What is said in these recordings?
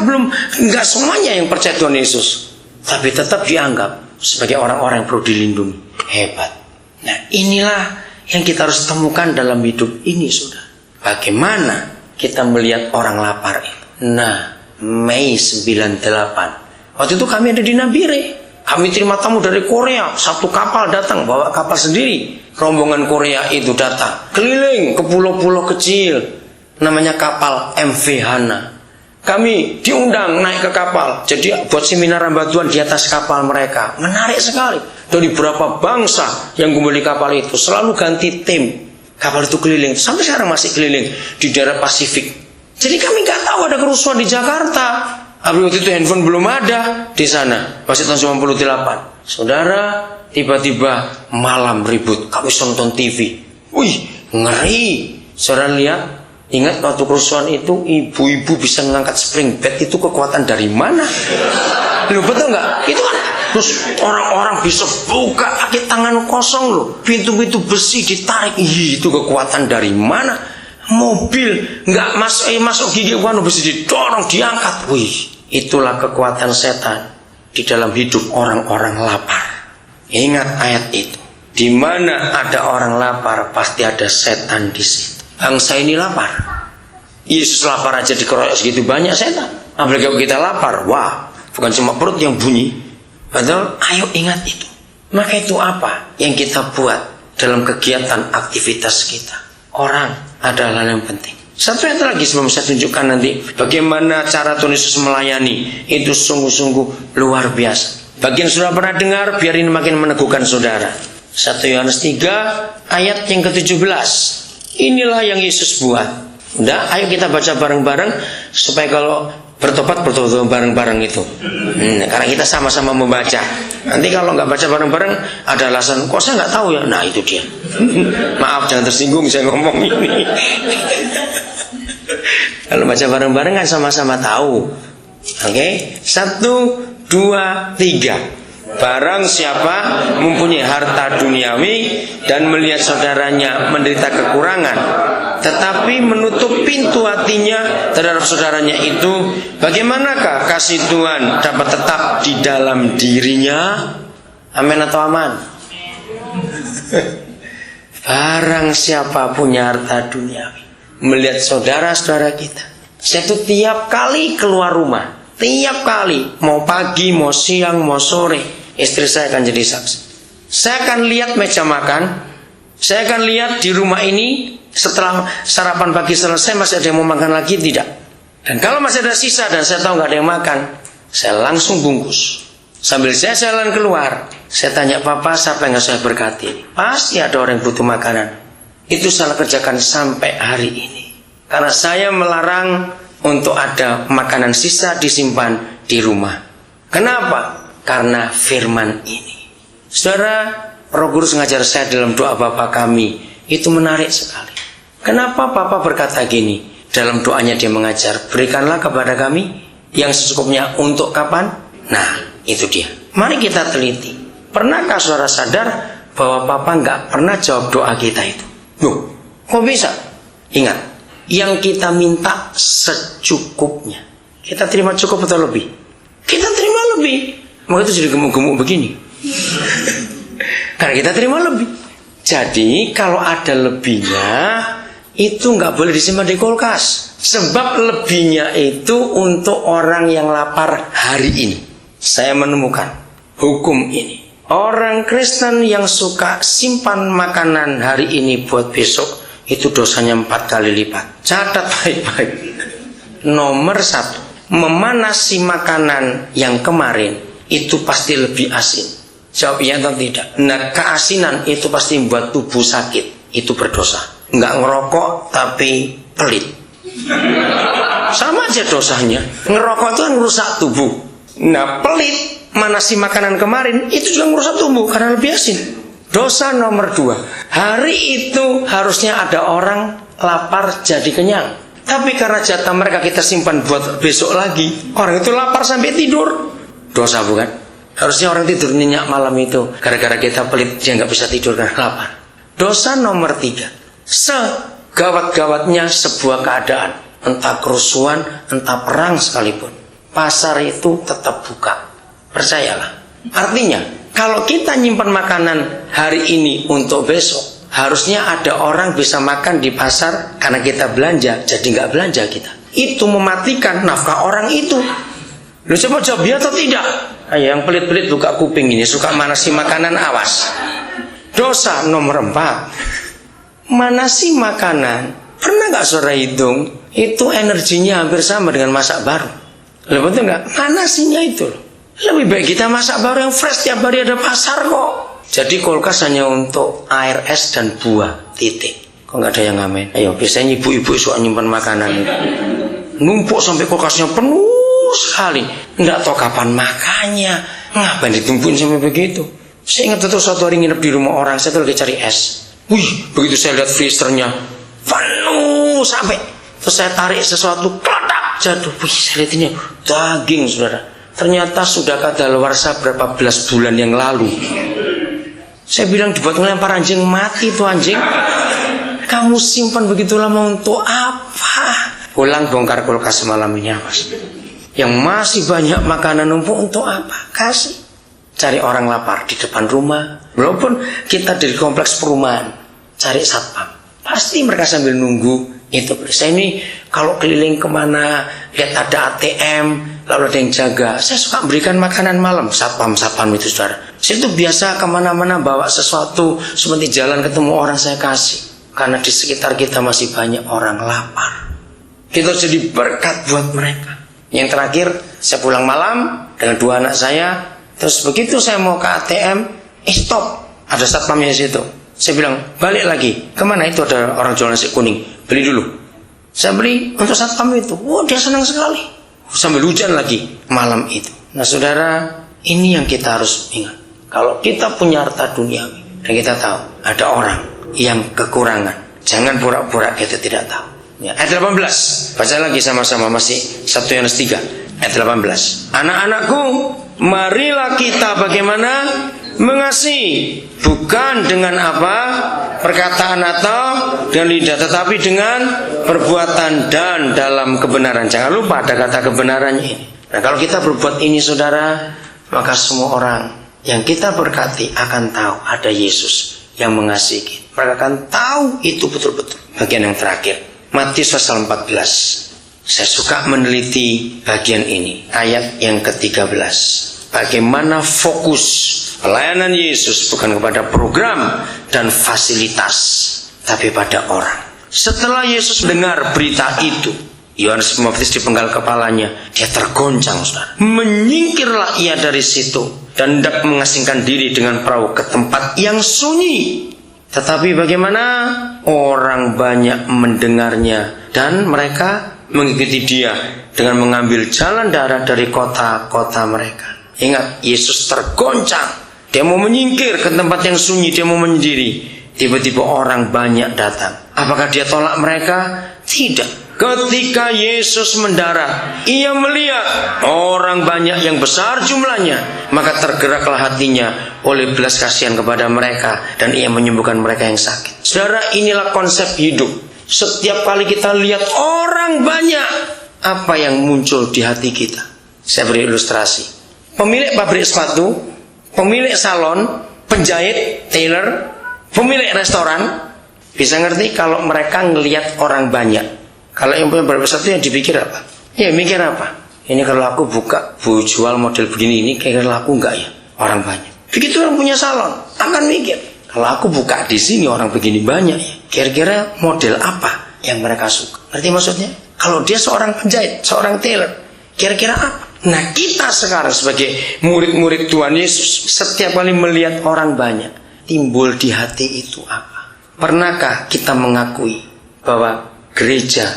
mereka nggak semuanya yang percaya Tuhan Yesus, tapi tetap dianggap sebagai orang-orang yang perlu dilindungi. Hebat. Nah, inilah yang kita harus temukan dalam hidup ini, saudara. Bagaimana kita melihat orang lapar itu. Nah, Mei 98, waktu itu kami ada di Nabire. Kami terima tamu dari Korea. Satu kapal datang, bawa kapal sendiri. Rombongan Korea itu datang keliling ke pulau-pulau kecil, namanya kapal MV Hana. Kami diundang naik ke kapal, jadi buat seminar hamba Tuhan di atas kapal mereka. Menarik sekali. Dari beberapa bangsa yang kumpul di kapal itu, selalu ganti tim. Kapal itu keliling, sampai sekarang masih keliling di daerah Pasifik. Jadi kami nggak tahu ada kerusuhan di Jakarta. Waktu itu handphone belum ada di sana, masih tahun 98. Saudara, tiba-tiba malam ribut, kami nonton TV. Wih, ngeri. Saudara lihat, ingat waktu kerusuhan itu ibu-ibu bisa mengangkat spring bed, itu kekuatan dari mana? Loh, betul nggak? Itu kan terus orang-orang bisa buka pakai tangan kosong loh. Pintu-pintu besi ditarik. Itu kekuatan dari mana? Mobil nggak masuk gigi wanu besi didorong, diangkat. Wih, itulah kekuatan setan di dalam hidup orang-orang lapar. Ingat ayat itu. Di mana ada orang lapar, pasti ada setan di situ. Bangsa ini lapar. Yesus lapar aja dikeroyok segitu banyak setan. Apalagi kalau kita lapar, wah, bukan cuma perut yang bunyi. Padahal, ayo ingat itu. Maka itu apa yang kita buat dalam kegiatan aktivitas kita? Orang adalah hal yang penting. Satu yang lagi sebelum saya tunjukkan nanti bagaimana cara Tuhan Yesus melayani, itu sungguh-sungguh luar biasa. Bagian sudah pernah dengar, biar ini makin meneguhkan saudara. 1 Yohanes 3 ayat yang ke-17. Inilah yang Yesus buat. Udah, ayo kita baca bareng-bareng supaya kalau bertobat bareng-bareng itu. Karena kita sama-sama membaca. Nanti kalau nggak baca bareng-bareng ada alasan, kok saya nggak tahu ya. Nah, itu dia. Maaf, jangan tersinggung saya ngomong ini. Kalau baca bareng-bareng kan sama-sama tahu. Oke, 1, 2, 3. Barang siapa mempunyai harta duniawi dan melihat saudaranya menderita kekurangan, tetapi menutup pintu hatinya terhadap saudaranya itu, bagaimanakah kasih Tuhan dapat tetap di dalam dirinya? Amin atau aman? Barang siapa punya harta duniawi, melihat saudara-saudara kita, saya tuh tiap kali keluar rumah, tiap kali, mau pagi, mau siang, mau sore, istri saya akan jadi saksi. Saya akan lihat meja makan, saya akan lihat di rumah ini setelah sarapan pagi selesai masih ada yang mau makan lagi, tidak. Dan kalau masih ada sisa dan saya tahu nggak ada yang makan, saya langsung bungkus. Sambil saya jalan keluar, saya tanya, Papa, siapa yang saya berkati? Pasti ada orang yang butuh makanan. Itu saya kerjakan sampai hari ini. Karena saya melarang untuk ada makanan sisa disimpan di rumah. Kenapa? Karena firman ini. Saudara, Roh Kudus ngajar saya dalam doa Bapa kami. Itu menarik sekali. Kenapa Papa berkata gini? Dalam doanya dia mengajar, berikanlah kepada kami yang secukupnya untuk kapan? Nah, itu dia. Mari kita teliti. Pernahkah saudara sadar bahwa Papa nggak pernah jawab doa kita itu? Loh, kok bisa? Ingat, yang kita minta secukupnya. Kita terima cukup atau lebih? Kita terima lebih. Maka itu jadi gemuk-gemuk begini. Karena kita terima lebih. Jadi kalau ada lebihnya, itu nggak boleh disimpan di kulkas. Sebab lebihnya itu untuk orang yang lapar hari ini. Saya menemukan hukum ini. Orang Kristen yang suka simpan makanan hari ini buat besok, itu dosanya 4 kali lipat. Catat baik-baik. Nomor 1, memanasi makanan yang kemarin itu pasti lebih asin. Jawab iya atau tidak? Nah, keasinan itu pasti membuat tubuh sakit. Itu berdosa. Nggak ngerokok tapi pelit. Sama aja dosanya. Ngerokok itu kan merusak tubuh. Nah, pelit manasi makanan kemarin itu juga merusak tubuh karena lebih asin. Dosa nomor 2. Hari itu harusnya ada orang lapar jadi kenyang. Tapi karena jatah mereka kita simpan buat besok lagi, orang itu lapar sampai tidur. Dosa bukan? Harusnya orang tidur nyenyak malam itu. Gara-gara kita pelit, dia nggak bisa tidur karena lapar. Dosa nomor 3. Segawat-gawatnya sebuah keadaan, entah kerusuhan, entah perang sekalipun, pasar itu tetap buka. Percayalah. Artinya, kalau kita nyimpan makanan hari ini untuk besok, harusnya ada orang bisa makan di pasar karena kita belanja, jadi nggak belanja kita. Itu mematikan nafkah orang itu. Lu coba jawab ya atau tidak? Ayo, yang pelit-pelit buka kuping ini, suka manasi makanan, awas. Dosa nomor 4. Manasi makanan. Pernah nggak saudara hitung? Itu energinya hampir sama dengan masak baru. Lebih betul nggak? Manasinya itu. Lebih baik kita masak baru yang fresh, tiap hari ada pasar kok. Jadi kulkas hanya untuk air es dan buah, titik. Kok nggak ada yang ngamen? Ayo, biasanya ibu-ibu suka nyimpan makanan itu. Numpuk sampai kulkasnya penuh sekali. Nggak tahu kapan makannya. Ngapain ditumpuin sampai begitu? Saya ingat itu suatu hari nginep di rumah orang, saya tuh lagi cari es. Wih, begitu saya lihat freezernya penuh sampai. Terus saya tarik sesuatu, kledak, jatuh. Wih, saya lihat ini daging, saudara. Ternyata sudah kadaluarsa berapa belas bulan yang lalu. Saya bilang dibuat ngelempar anjing, mati tuh anjing. Kamu simpan begitu lama untuk apa? Pulang bongkar kulkas malam ini, Mas. Yang masih banyak makanan numpuk untuk apa? Kasih. Cari orang lapar di depan rumah. Walaupun kita dari kompleks perumahan, cari satpam. Pasti mereka sambil nunggu itu. Saya ini kalau keliling kemana, lihat ada ATM, lalu ada yang jaga, saya suka berikan makanan malam. Satpam itu, saudara. Saya itu biasa kemana-mana bawa sesuatu, seperti jalan ketemu orang saya kasih. Karena di sekitar kita masih banyak orang lapar. Kita jadi berkat buat mereka. Yang terakhir, saya pulang malam dengan 2 anak saya. Terus begitu saya mau ke ATM, stop, ada satpamnya di situ. Saya bilang, balik lagi. Kemana? Itu ada orang jual nasi kuning, beli dulu. Saya beli untuk satpam itu. Oh, dia senang sekali. Sambil hujan lagi malam itu. Nah, saudara, ini yang kita harus ingat. Kalau kita punya harta duniawi dan kita tahu ada orang yang kekurangan, jangan pura-pura kita tidak tahu. Ya, ayat 18. Baca lagi sama-sama, masih 1 Yohanes 3 ayat 18. Anak-anakku, marilah kita bagaimana mengasihi, bukan dengan apa perkataan atau dengan lidah, tetapi dengan perbuatan dan dalam kebenaran. Jangan lupa ada kata kebenarannya ini. Nah, kalau kita berbuat ini, saudara, maka semua orang yang kita berkati akan tahu ada Yesus yang mengasihi kita. Mereka akan tahu itu betul-betul. Bagian yang terakhir, Matius pasal 14. Saya suka meneliti bagian ini, ayat yang ke-13. Bagaimana fokus pelayanan Yesus bukan kepada program dan fasilitas, tapi pada orang. Setelah Yesus mendengar berita itu, Yohanes Pembaptis dipenggal kepalanya, dia tergoncang, saudara. Menyingkirlah ia dari situ dan hendak mengasingkan diri dengan perahu ke tempat yang sunyi. Tetapi bagaimana? Orang banyak mendengarnya dan mereka mengikuti dia dengan mengambil jalan darat dari kota-kota mereka. Ingat, Yesus tergoncang. Dia mau menyingkir ke tempat yang sunyi, dia mau menyendiri. Tiba-tiba orang banyak datang. Apakah dia tolak mereka? Tidak. Ketika Yesus mendarat, ia melihat orang banyak yang besar jumlahnya, maka tergeraklah hatinya oleh belas kasihan kepada mereka, dan ia menyembuhkan mereka yang sakit. Saudara, inilah konsep hidup. Setiap kali kita lihat orang banyak, apa yang muncul di hati kita? Saya beri ilustrasi. Pemilik pabrik sepatu, pemilik salon, penjahit, tailor, pemilik restoran, bisa ngerti kalau mereka ngelihat orang banyak. Kalau yang punya pabrik sepatu yang dipikir apa? Ya mikir apa? Ini kalau aku buka, jual model begini, ini kira-kira laku enggak ya? Orang banyak. Begitu orang punya salon, akan mikir, kalau aku buka di sini orang begini banyak ya, kira-kira model apa yang mereka suka? Ngerti maksudnya? Kalau dia seorang penjahit, seorang tailor, kira-kira apa? Nah, kita sekarang sebagai murid-murid Tuhan Yesus, setiap kali melihat orang banyak, timbul di hati itu apa? Pernahkah kita mengakui bahwa gereja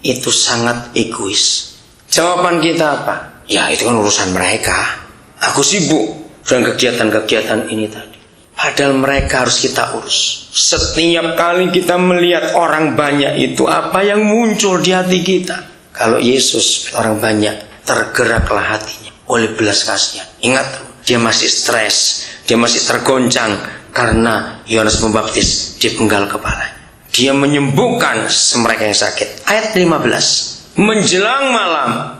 itu sangat egois? Jawaban kita apa? Ya, itu kan urusan mereka. Aku sibuk dengan kegiatan-kegiatan ini tadi. Padahal mereka harus kita urus. Setiap kali kita melihat orang banyak itu, apa yang muncul di hati kita? Kalau Yesus orang banyak, tergeraklah hatinya oleh belas kasihan. Ingat, dia masih stres, dia masih tergoncang karena Yohanes Pembaptis dipenggal kepalanya. Dia menyembuhkan mereka yang sakit. Ayat 15. Menjelang malam,